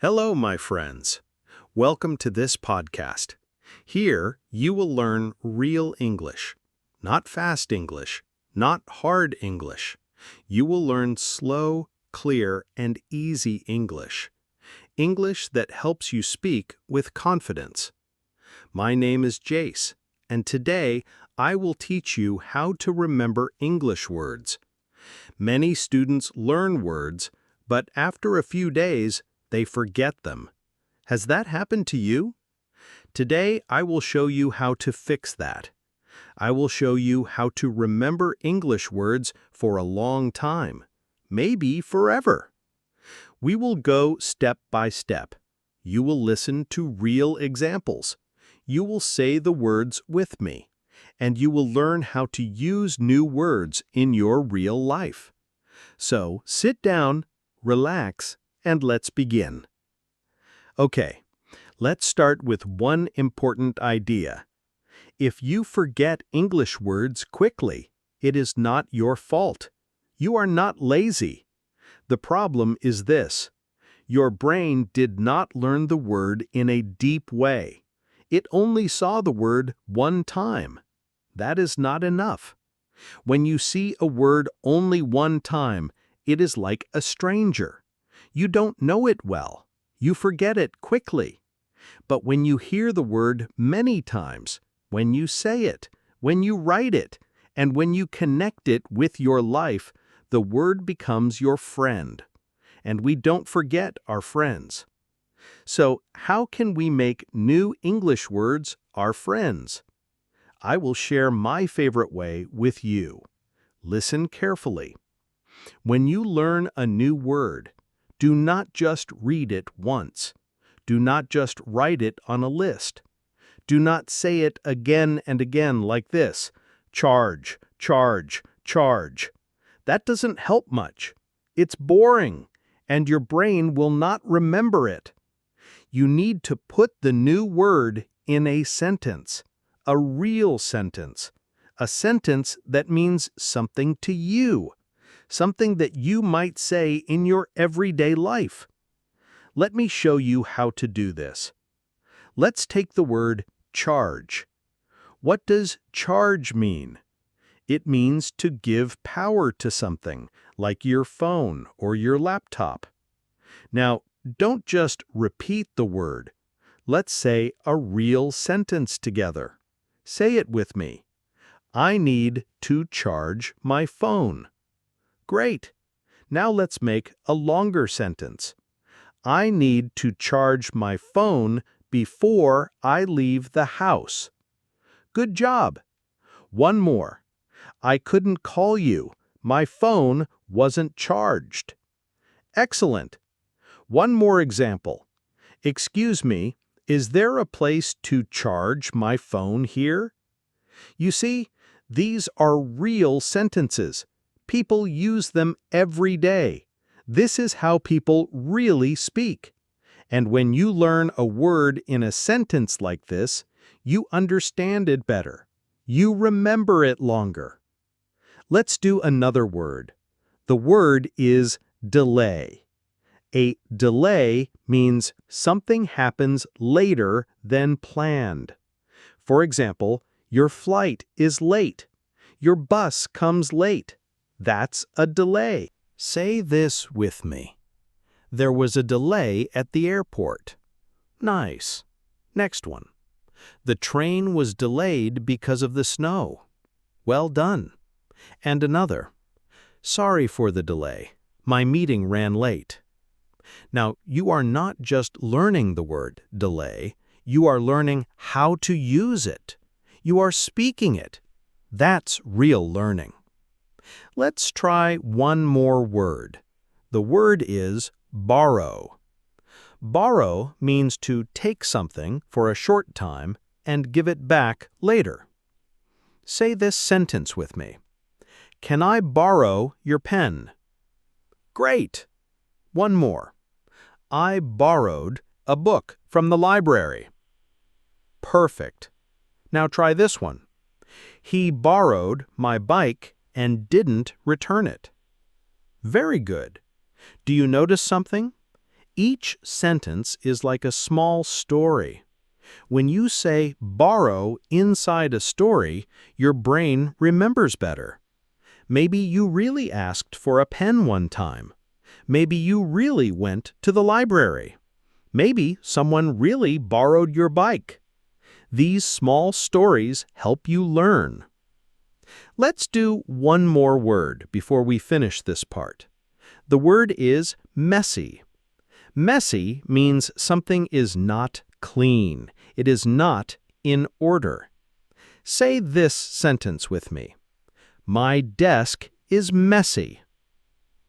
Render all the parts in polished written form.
Hello, my friends. Welcome to this podcast. Here, you will learn real English, not fast English, not hard English. You will learn slow, clear, and easy English. English that helps you speak with confidence. My name is Jace, and today I will teach you how to remember English words. Many students learn words, but after a few days, they forget them. Has that happened to you? Today, I will show you how to fix that. I will show you how to remember English words for a long time, maybe forever. We will go step by step. You will listen to real examples. You will say the words with me, and you will learn how to use new words in your real life. So, sit down, relax, and let's begin. Okay, let's start with one important idea. If you forget English words quickly, it is not your fault. You are not lazy. The problem is this: your brain did not learn the word in a deep way. It only saw the word one time. That is not enough. When you see a word only one time, it is like a stranger. You don't know it well. You forget it quickly. But when you hear the word many times, when you say it, when you write it, and when you connect it with your life, the word becomes your friend. And we don't forget our friends. So, how can we make new English words our friends? I will share my favorite way with you. Listen carefully. When you learn a new word, do not just read it once. Do not just write it on a list. Do not say it again and again like this: charge, charge, charge. That doesn't help much. It's boring, and your brain will not remember it. You need to put the new word in a sentence, a real sentence, a sentence that means something to you, something that you might say in your everyday life. Let me show you how to do this. Let's take the word charge. What does charge mean? It means to give power to something, like your phone or your laptop. Now, don't just repeat the word. Let's say a real sentence together. Say it with me. I need to charge my phone. Great. Now let's make a longer sentence. I need to charge my phone before I leave the house. Good job. One more. I couldn't call you. My phone wasn't charged. Excellent. One more example. Excuse me, is there a place to charge my phone here? You see, these are real sentences. People use them every day. This is how people really speak. And when you learn a word in a sentence like this, you understand it better. You remember it longer. Let's do another word. The word is delay. A delay means something happens later than planned. For example, your flight is late. Your bus comes late. That's a delay. Say this with me. There was a delay at the airport. Nice. Next one. The train was delayed because of the snow. Well done. And another. Sorry for the delay. My meeting ran late. Now, you are not just learning the word delay. You are learning how to use it. You are speaking it. That's real learning. Let's try one more word. The word is borrow. Borrow means to take something for a short time and give it back later. Say this sentence with me. Can I borrow your pen? Great. One more. I borrowed a book from the library. Perfect. Now try this one. He borrowed my bike and didn't return it. Very good. Do you notice something? Each sentence is like a small story. When you say borrow inside a story, your brain remembers better. Maybe you really asked for a pen one time. Maybe you really went to the library. Maybe someone really borrowed your bike. These small stories help you learn. Let's do one more word before we finish this part. The word is messy. Messy means something is not clean. It is not in order. Say this sentence with me. My desk is messy.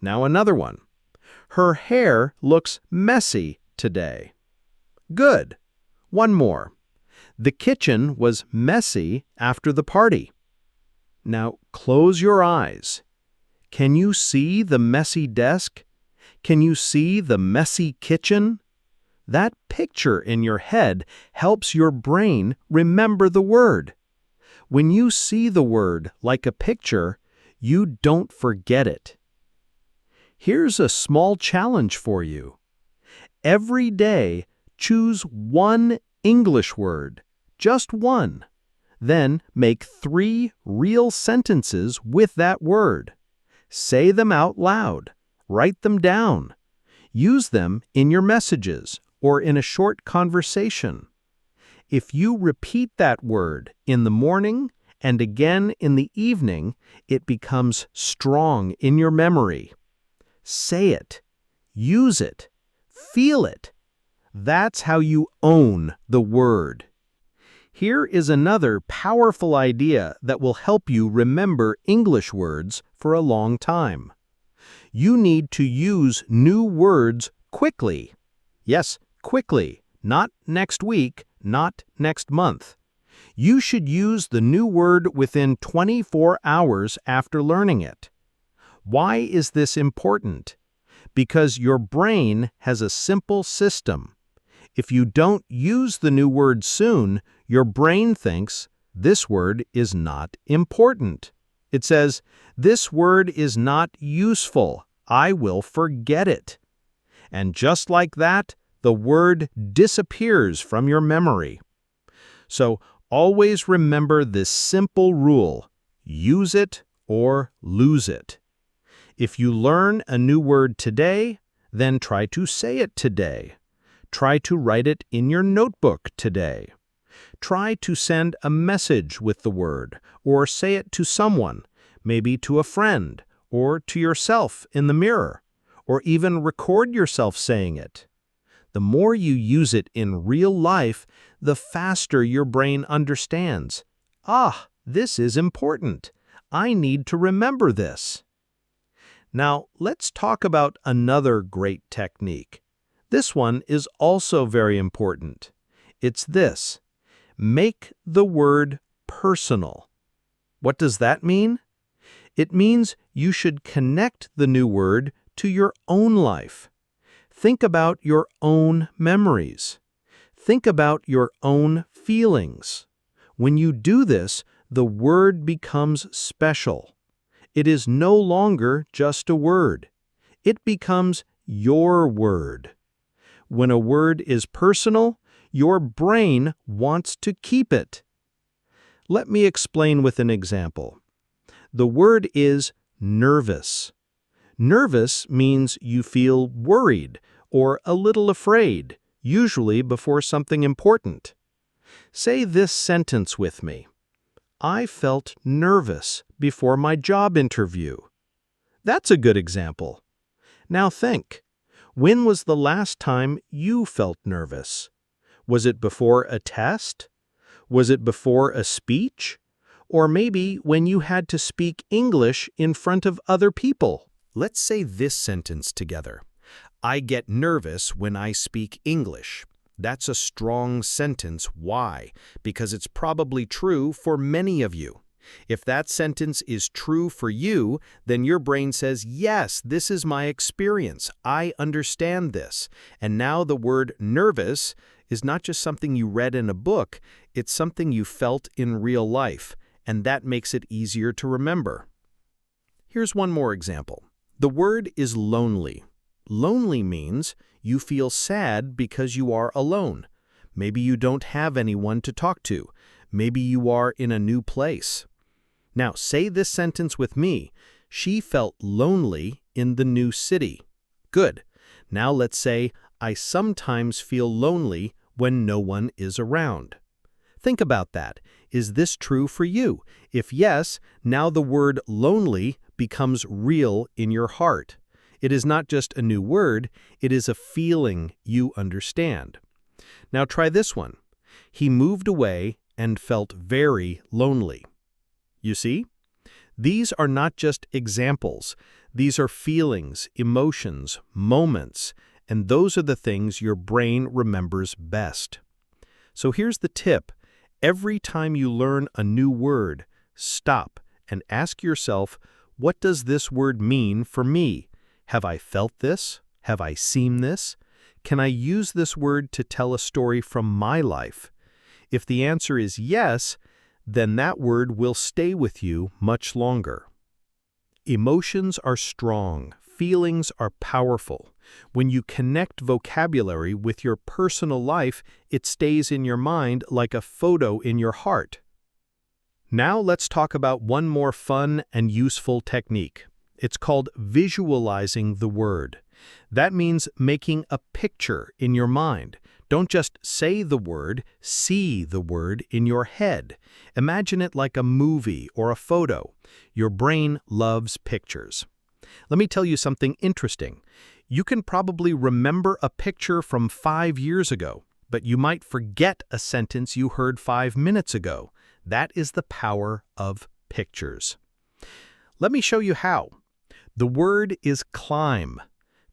Now another one. Her hair looks messy today. Good. One more. The kitchen was messy after the party. Now close your eyes. Can you see the messy desk? Can you see the messy kitchen? That picture in your head helps your brain remember the word. When you see the word like a picture, you don't forget it. Here's a small challenge for you. Every day, choose one English word, just one. Then make 3 real sentences with that word. Say them out loud. Write them down. Use them in your messages or in a short conversation. If you repeat that word in the morning and again in the evening, it becomes strong in your memory. Say it. Use it. Feel it. That's how you own the word. Here is another powerful idea that will help you remember English words for a long time. You need to use new words quickly. Yes, quickly, not next week, not next month. You should use the new word within 24 hours after learning it. Why is this important? Because your brain has a simple system. If you don't use the new word soon, your brain thinks this word is not important. It says, this word is not useful. I will forget it. And just like that, the word disappears from your memory. So always remember this simple rule: use it or lose it. If you learn a new word today, then try to say it today. Try to write it in your notebook today. Try to send a message with the word, or say it to someone, maybe to a friend, or to yourself in the mirror, or even record yourself saying it. The more you use it in real life, the faster your brain understands. Ah, this is important. I need to remember this. Now, let's talk about another great technique. This one is also very important. It's this: make the word personal. What does that mean? It means you should connect the new word to your own life. Think about your own memories. Think about your own feelings. When you do this, the word becomes special. It is no longer just a word. It becomes your word. When a word is personal, your brain wants to keep it. Let me explain with an example. The word is nervous. Nervous means you feel worried or a little afraid, usually before something important. Say this sentence with me. I felt nervous before my job interview. That's a good example. Now think. When was the last time you felt nervous? Was it before a test? Was it before a speech? Or maybe when you had to speak English in front of other people? Let's say this sentence together. I get nervous when I speak English. That's a strong sentence. Why? Because it's probably true for many of you. If that sentence is true for you, then your brain says, yes, this is my experience. I understand this. And now the word nervous is not just something you read in a book, it's something you felt in real life, and that makes it easier to remember. Here's one more example. The word is lonely. Lonely means You feel sad because you are alone. Maybe you don't have anyone to talk to. Maybe you are in a new place. Now, say this sentence with me. She felt lonely in the new city. Good. Now let's say, I sometimes feel lonely when no one is around. Think about that. Is this true for you? If yes, now the word lonely becomes real in your heart. It is not just a new word, it is a feeling you understand. Now try this one. He moved away and felt very lonely. You see? These are not just examples. These are feelings, emotions, moments, and those are the things your brain remembers best. So here's the tip. Every time you learn a new word, stop and ask yourself, what does this word mean for me? Have I felt this? Have I seen this? Can I use this word to tell a story from my life? If the answer is yes, then that word will stay with you much longer. Emotions are strong. Feelings are powerful. When you connect vocabulary with your personal life, it stays in your mind like a photo in your heart. Now let's talk about one more fun and useful technique. It's called visualizing the word. That means making a picture in your mind. Don't just say the word, see the word in your head. Imagine it like a movie or a photo. Your brain loves pictures. Let me tell you something interesting. You can probably remember a picture from 5 years ago, but you might forget a sentence you heard 5 minutes ago. That is the power of pictures. Let me show you how. The word is climb.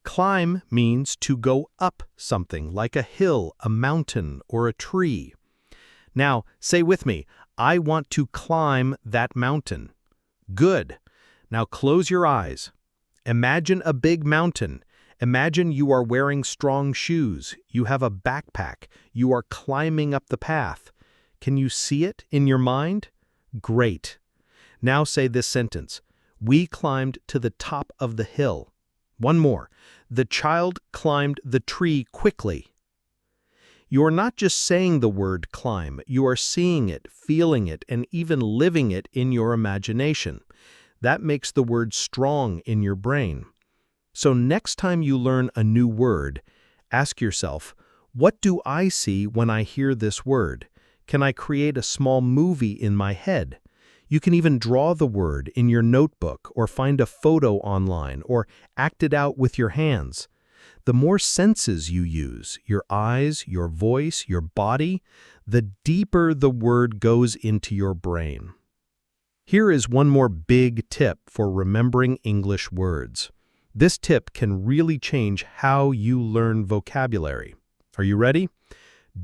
Climb means to go up something, like a hill, a mountain, or a tree. Now, say with me, I want to climb that mountain. Good. Now close your eyes. Imagine a big mountain. Imagine you are wearing strong shoes. You have a backpack. You are climbing up the path. Can you see it in your mind? Great. Now say this sentence. We climbed to the top of the hill. One more. The child climbed the tree quickly. You are not just saying the word climb. You are seeing it, feeling it, and even living it in your imagination. That makes the word strong in your brain. So next time you learn a new word, ask yourself, what do I see when I hear this word? Can I create a small movie in my head? You can even draw the word in your notebook or find a photo online or act it out with your hands. The more senses you use, your eyes, your voice, your body, the deeper the word goes into your brain. Here is one more big tip for remembering English words. This tip can really change how you learn vocabulary. Are you ready?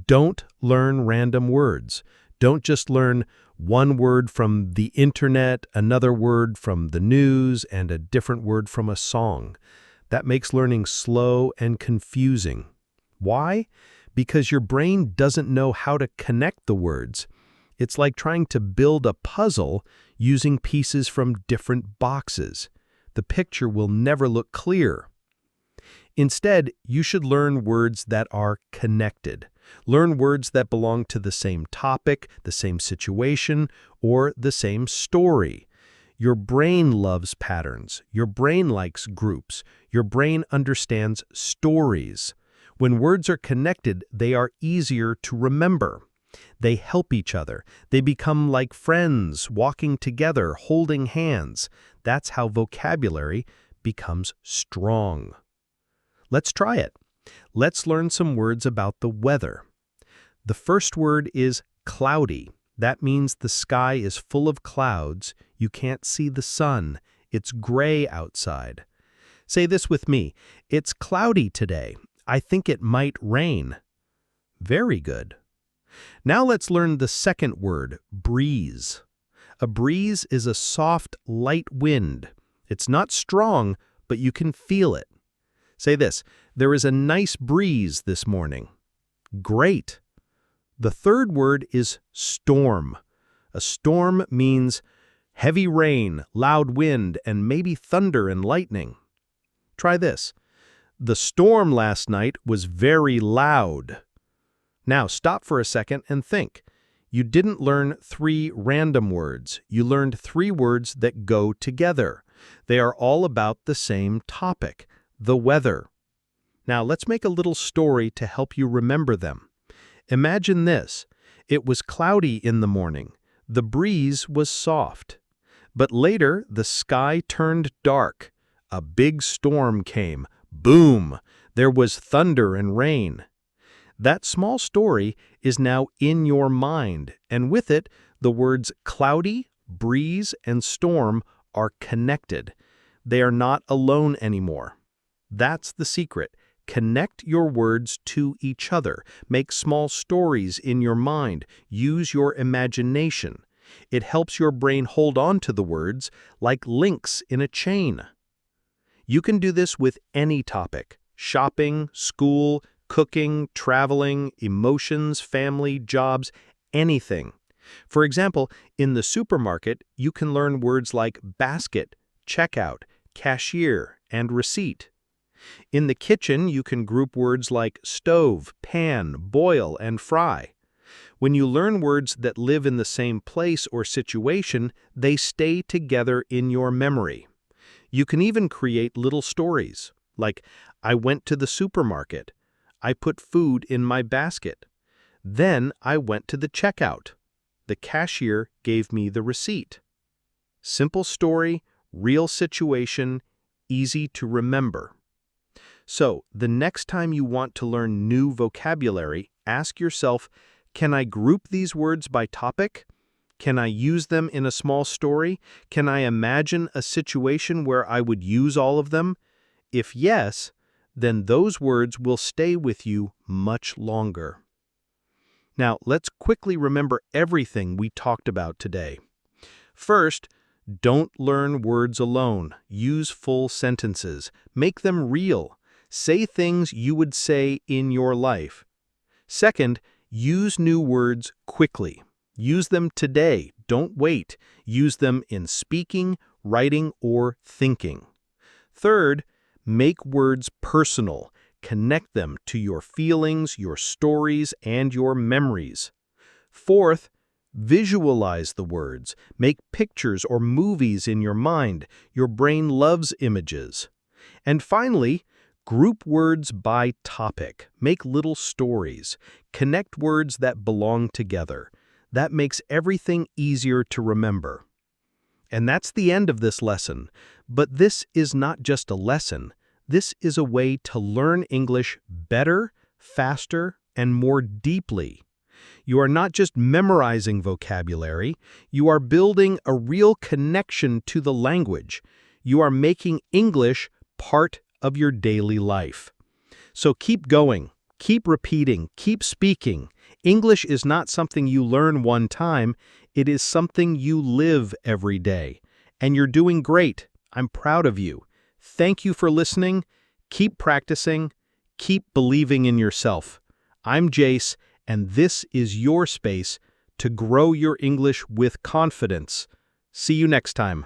Don't learn random words. Don't just learn one word from the internet, another word from the news, and a different word from a song. That makes learning slow and confusing. Why? Because your brain doesn't know how to connect the words. It's like trying to build a puzzle using pieces from different boxes. The picture will never look clear. Instead, you should learn words that are connected. Learn words that belong to the same topic, the same situation, or the same story. Your brain loves patterns. Your brain likes groups. Your brain understands stories. When words are connected, they are easier to remember. They help each other. They become like friends, walking together, holding hands. That's how vocabulary becomes strong. Let's try it. Let's learn some words about the weather. The first word is cloudy. That means the sky is full of clouds. You can't see the sun. It's gray outside. Say this with me. It's cloudy today. I think it might rain. Very good. Now let's learn the second word, breeze. A breeze is a soft, light wind. It's not strong, but you can feel it. Say this, there is a nice breeze this morning. Great. The third word is storm. A storm means heavy rain, loud wind, and maybe thunder and lightning. Try this. The storm last night was very loud. Now stop for a second and think. You didn't learn 3 random words. You learned 3 words that go together. They are all about the same topic, the weather. Now let's make a little story to help you remember them. Imagine this. It was cloudy in the morning. The breeze was soft. But later, the sky turned dark. A big storm came. Boom! There was thunder and rain. That small story is now in your mind, and with it, the words cloudy, breeze, and storm are connected. They are not alone anymore. That's the secret. Connect your words to each other. Make small stories in your mind. Use your imagination. It helps your brain hold on to the words like links in a chain. You can do this with any topic: shopping, school, cooking, traveling, emotions, family, jobs, anything. For example, in the supermarket, you can learn words like basket, checkout, cashier, and receipt. In the kitchen, you can group words like stove, pan, boil, and fry. When you learn words that live in the same place or situation, they stay together in your memory. You can even create little stories, like, I went to the supermarket. I put food in my basket. Then I went to the checkout. The cashier gave me the receipt. Simple story, real situation, easy to remember. So, the next time you want to learn new vocabulary, ask yourself, can I group these words by topic? Can I use them in a small story? Can I imagine a situation where I would use all of them? If yes, then those words will stay with you much longer. Now, let's quickly remember everything we talked about today. First, don't learn words alone. Use full sentences. Make them real. Say things you would say in your life. Second, use new words quickly. Use them today. Don't wait. Use them in speaking, writing, or thinking. Third, make words personal. Connect them to your feelings, your stories, and your memories. Fourth, visualize the words. Make pictures or movies in your mind. Your brain loves images. And finally, group words by topic. Make little stories. Connect words that belong together. That makes everything easier to remember. And that's the end of this lesson. But this is not just a lesson. This is a way to learn English better, faster, and more deeply. You are not just memorizing vocabulary. You are building a real connection to the language. You are making English part of your daily life. So keep going, keep repeating, keep speaking. English is not something you learn one time. It is something you live every day. And you're doing great. I'm proud of you. Thank you for listening. Keep practicing. Keep believing in yourself. I'm Jace, and this is your space to grow your English with confidence. See you next time.